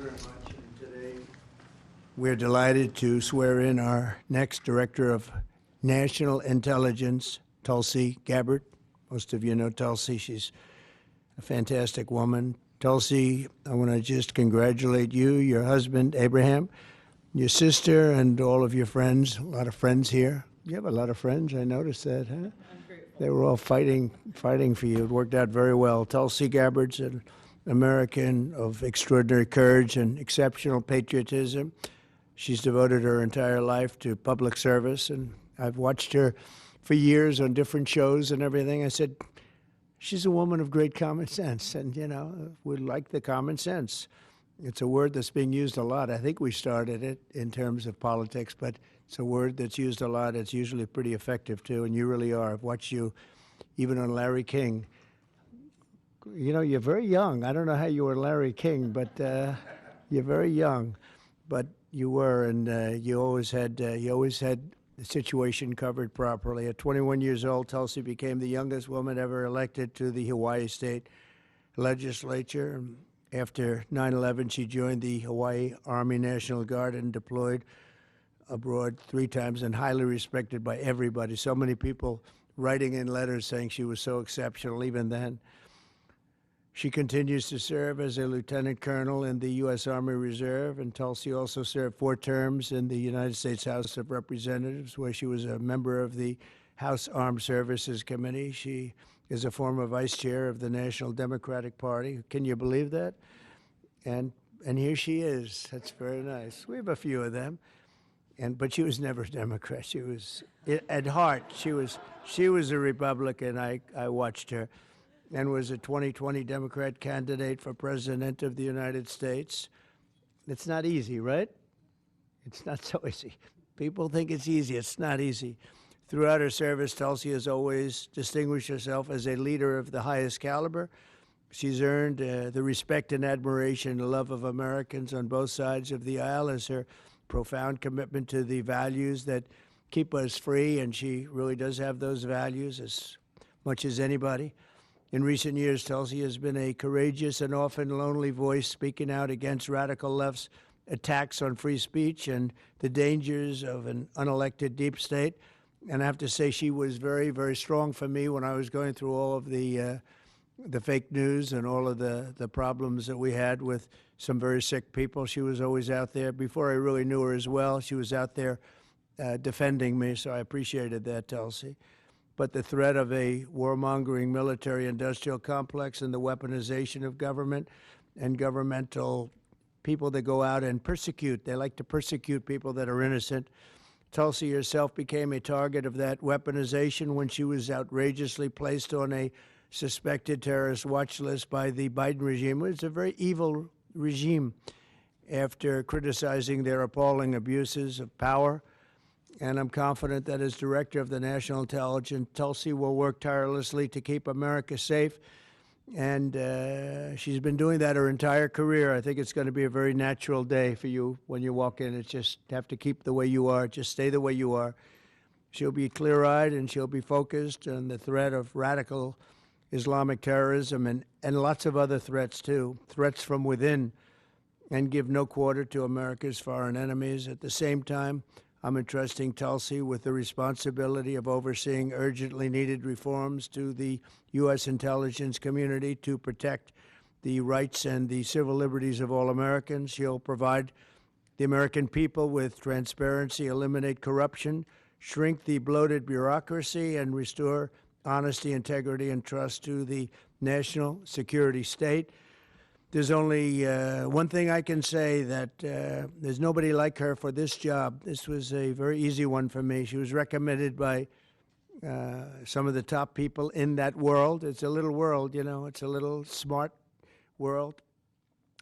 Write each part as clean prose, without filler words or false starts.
very much. And today we're delighted to swear in our next Director of National Intelligence, Tulsi Gabbard. Most of you know Tulsi. She's a fantastic woman. Tulsi, I want to just congratulate you, your husband, Abraham, your sister, and all of your friends. A lot of friends here. You have a lot of friends. I noticed that, huh? I'm grateful. They were all fighting for you. It worked out very well. Tulsi Gabbard's an American of extraordinary courage and exceptional patriotism. She's devoted her entire life to public service, and I've watched her for years on different shows and everything. I said, she's a woman of great common sense, and, you know, we like the common sense. It's a word that's being used a lot. I think we started it in terms of politics, but it's a word that's used a lot. It's usually pretty effective, too, and you really are. I've watched you even on Larry King. You know, you're very young. I don't know how you were Larry King, but you're very young. But you were, and you always had the situation covered properly. At 21 years old, Tulsi became the youngest woman ever elected to the Hawaii State Legislature. After 9/11, she joined the Hawaii Army National Guard and deployed abroad 3 times, and highly respected by everybody. So many people writing in letters saying she was so exceptional even then. She continues to serve as a lieutenant colonel in the U.S. Army Reserve, and Tulsi also served 4 terms in the United States House of Representatives, where she was a member of the House Armed Services Committee. She is a former vice chair of the National Democratic Party. Can you believe that? And here she is. That's very nice. We have a few of them. But she was never a Democrat. She was, at heart, she was a Republican. I watched her, and was a 2020 Democrat candidate for President of the United States. It's not easy, right? It's not so easy. People think it's easy. It's not easy. Throughout her service, Tulsi has always distinguished herself as a leader of the highest caliber. She's earned the respect and admiration and love of Americans on both sides of the aisle as her profound commitment to the values that keep us free, and she really does have those values as much as anybody. In recent years, Tulsi has been a courageous and often lonely voice speaking out against radical left's attacks on free speech and the dangers of an unelected deep state. And I have to say, she was very, very strong for me when I was going through all of the fake news and all of the problems that we had with some very sick people. She was always out there. Before I really knew her as well, she was out there defending me, so I appreciated that, Tulsi. But the threat of a warmongering military-industrial complex and the weaponization of government and governmental people that go out and persecute. They like to persecute people that are innocent. Tulsi herself became a target of that weaponization when she was outrageously placed on a suspected terrorist watch list by the Biden regime. It's a very evil regime after criticizing their appalling abuses of power. And I'm confident that as director of the National Intelligence, Tulsi will work tirelessly to keep America safe. And she's been doing that her entire career. I think it's going to be a very natural day for you when you walk in. It's just have to keep the way you are. Just stay the way you are. She'll be clear-eyed and she'll be focused on the threat of radical Islamic terrorism and lots of other threats, too, threats from within, and give no quarter to America's foreign enemies. At the same time, I'm entrusting Tulsi with the responsibility of overseeing urgently needed reforms to the U.S. intelligence community to protect the rights and the civil liberties of all Americans. She'll provide the American people with transparency, eliminate corruption, shrink the bloated bureaucracy, and restore honesty, integrity, and trust to the national security state. There's only one thing I can say, that there's nobody like her for this job. This was a very easy one for me. She was recommended by some of the top people in that world. It's a little world, you know. It's a little smart world.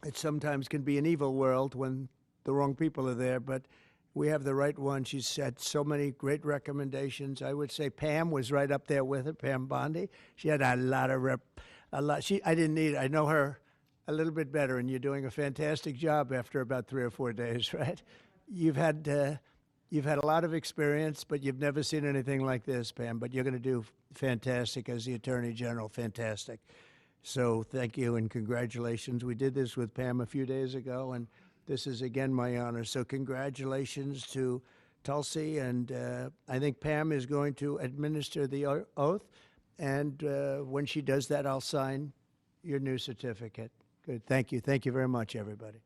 It sometimes can be an evil world when the wrong people are there, but we have the right one. She's had so many great recommendations. I would say Pam was right up there with her, Pam Bondi. She had a lot of I know her a little bit better, and you're doing a fantastic job after about 3 or 4 days, right? You've had a lot of experience, but you've never seen anything like this, Pam. But you're going to do fantastic as the Attorney General. Fantastic. So thank you and congratulations. We did this with Pam a few days ago, and this is again my honor. So congratulations to Tulsi, and I think Pam is going to administer the oath, and when she does that, I'll sign your new certificate. Good, thank you. Thank you very much, everybody.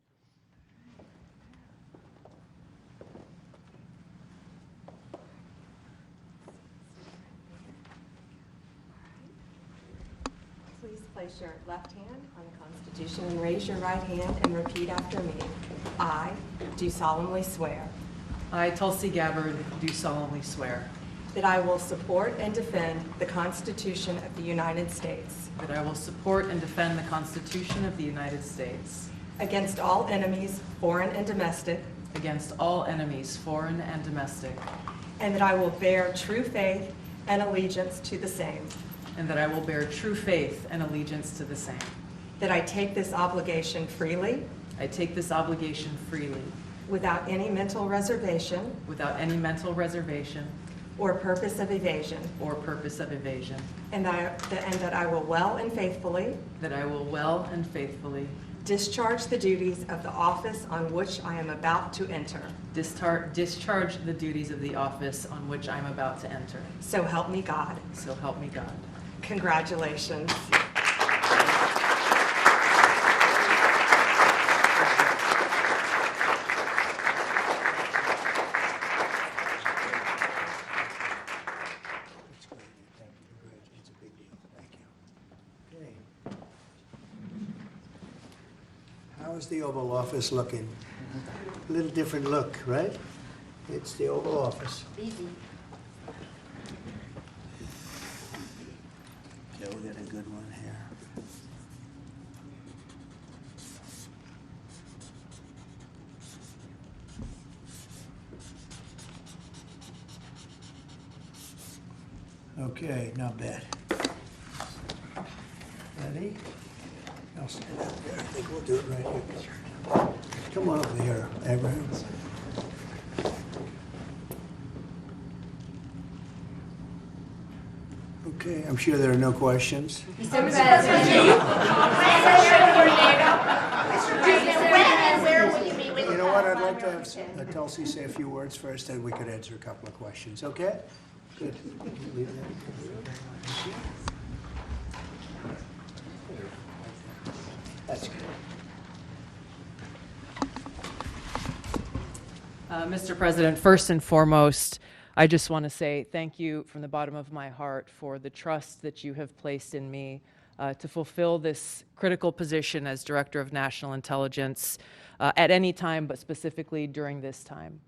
Please place your left hand on the Constitution and raise your right hand and repeat after me. I do solemnly swear I, Tulsi Gabbard, do solemnly swear that I will support and defend the Constitution of the United States that I will support and defend the Constitution of the United States against all enemies, foreign and domestic, against all enemies, foreign and domestic, and that I will bear true faith and allegiance to the same, and that I will bear true faith and allegiance to the same. that I take this obligation freely I take this obligation freely, without any mental reservation without any mental reservation or purpose of evasion, or purpose of evasion, and that I will well and faithfully that I will well and faithfully discharge the duties of the office on which I am about to enter. discharge the duties of the office on which I am about to enter. So help me God. So help me God. Congratulations. That's great. Thank you. It's a big deal. Thank you. Okay. How is the Oval Office looking? A little different look, right? It's the Oval Office. Easy. Yeah, we got a good one here. Okay, not bad. Ready? I'll stand up there. I think we'll do it right here. Come on over here, Abraham. Okay, I'm sure there are no questions. Mr. President, when and where will you be with You know what, I'd like to have Tulsi say a few words first, and we could answer a couple of questions, okay? Good. Leave that. That's good. Mr. President, first and foremost, I just want to say thank you from the bottom of my heart for the trust that you have placed in me to fulfill this critical position as Director of National Intelligence at any time, but specifically during this time.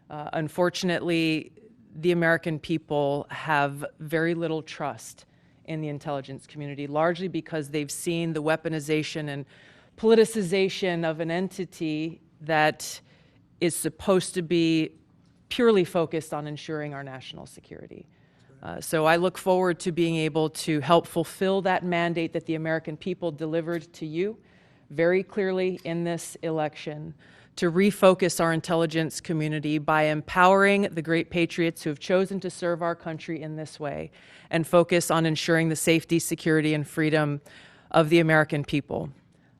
Unfortunately, the American people have very little trust in the intelligence community, largely because they've seen the weaponization and politicization of an entity that is supposed to be purely focused on ensuring our national security. So I look forward to being able to help fulfill that mandate that the American people delivered to you very clearly in this election, to refocus our intelligence community by empowering the great patriots who have chosen to serve our country in this way, and focus on ensuring the safety, security, and freedom of the American people.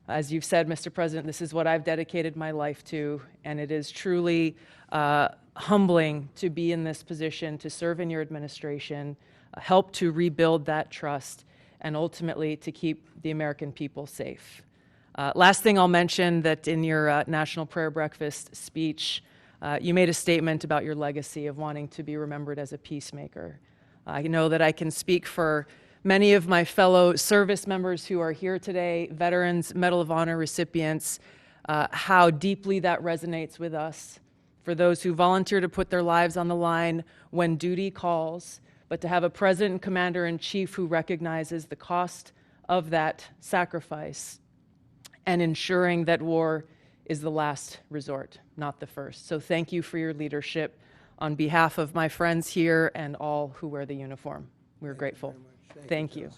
As you've said, Mr. President, this is what I've dedicated my life to, and it is truly humbling to be in this position, to serve in your administration, help to rebuild that trust, and ultimately to keep the American people safe. Last thing I'll mention, that in your National Prayer Breakfast speech, you made a statement about your legacy of wanting to be remembered as a peacemaker. I know that I can speak for many of my fellow service members who are here today, veterans, Medal of Honor recipients, how deeply that resonates with us. For those who volunteer to put their lives on the line when duty calls, but to have a President and Commander-in-Chief who recognizes the cost of that sacrifice and ensuring that war is the last resort, not the first. So thank you for your leadership on behalf of my friends here and all who wear the uniform. We're grateful. Thank you.